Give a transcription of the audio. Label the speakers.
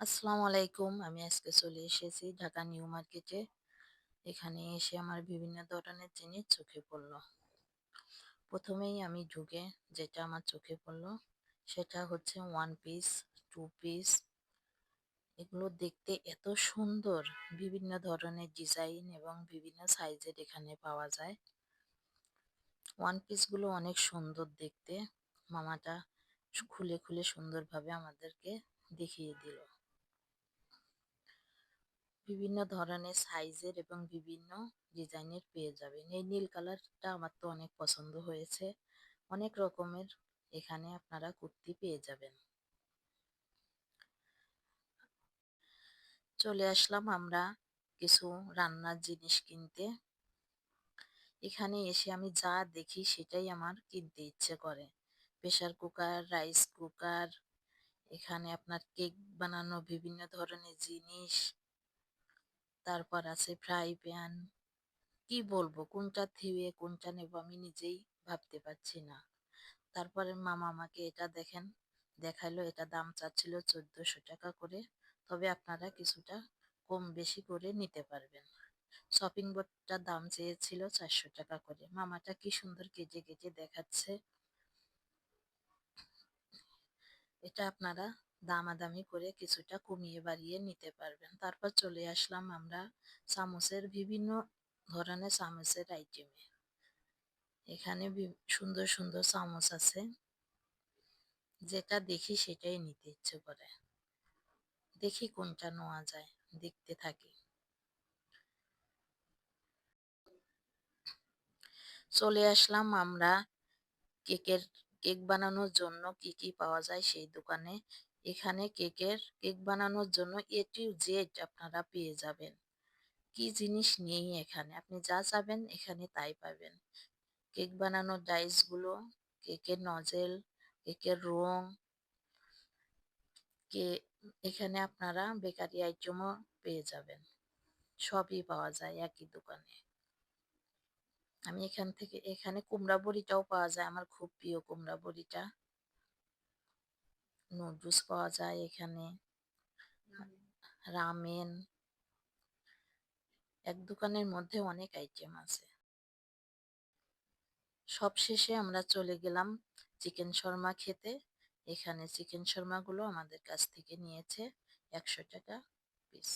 Speaker 1: আসসালামু আলাইকুম। আমি আজকে চলে এসেছি ঢাকা নিউ মার্কেটে। এখানে এসে আমার বিভিন্ন ধরনের জিনিস চোখে পড়লো। প্রথমেই আমি ঢুকে যেটা আমার চোখে পড়লো সেটা হচ্ছে ওয়ান পিস, টু পিস। এগুলো দেখতে এত সুন্দর, বিভিন্ন ধরনের ডিজাইন এবং বিভিন্ন সাইজের এখানে পাওয়া যায়। ওয়ান পিসগুলো অনেক সুন্দর দেখতে। মামাটা খুলে খুলে সুন্দরভাবে আমাদেরকে দেখিয়ে দিল। বিভিন্ন ধরনের সাইজের এবং বিভিন্ন ডিজাইনের পেয়ে যাবেন। এই নীল কালারটা আমার তো অনেক পছন্দ হয়েছে। অনেক রকমের এখানে আপনারা কুর্তি পেয়ে যাবেন। চলে আসলাম আমরা কিছু রান্নার জিনিস কিনতে। এখানে এসে আমি যা দেখি সেটাই আমার কিনতে ইচ্ছে করে। প্রেসার কুকার, রাইস কুকার, এখানে আপনার কেক বানানো বিভিন্ন ধরনের জিনিস, তারপর আছে ফ্রাই প্যান। কি বলবো, কোনটা থিয়ে কোনটা নেব আমি নিজেই ভাবতে পারছি না। তারপরে মামা আমাকে এটা দেখাইলো, এটা দাম চাচ্ছিল 1400 টাকা করে। তবে আপনারা কিছুটা কম বেশি করে নিতে পারবেন। শপিং বোর্ডটার দাম চেয়েছিল 400 টাকা করে। মামাটা কি সুন্দর কেটে কেটে দেখাচ্ছে। এটা আপনারা দামাদামি করে কিছুটা কমিয়ে বাড়িয়ে নিতে পারবেন। তারপর চলে আসলাম আমরা চামচের বিভিন্ন ধরনের চামচের আইটেমে। এখানে সুন্দর সুন্দর চামচ আছে, যেটা দেখি সেটাই নিতে ইচ্ছে করে। দেখি কোনটা নেওয়া যায়, দেখতে থাকি। চলে আসলাম আমরা কেক বানানোর জন্য কি কি পাওয়া যায় সেই দোকানে। এখানে কেক বানানোর জন্য এ টু জেড আপনারা পেয়ে যাবেন। কি জিনিস নেই এখানে, আপনি যা চাবেন এখানে তাই পাবেন। কেক বানানোর ডাইস গুলো, কেকের নজেল, কেকের রং, কে এখানে আপনারা বেকারি আইটেমও পেয়ে যাবেন। সবই পাওয়া যায় একই দোকানে। আমি এখানে কুমড়া বড়িটাও পাওয়া যায়, আমার খুব প্রিয় কুমড়া বড়িটা। নুডলস পাওয়া যায় এখানে, রামেন। এক দোকানের মধ্যে অনেক আইটেম আছে। সবশেষে আমরা চলে গেলাম চিকেন শর্মা খেতে। এখানে চিকেন শর্মা গুলো আমাদের কাছ থেকে নিয়েছে 100 টাকা পিস।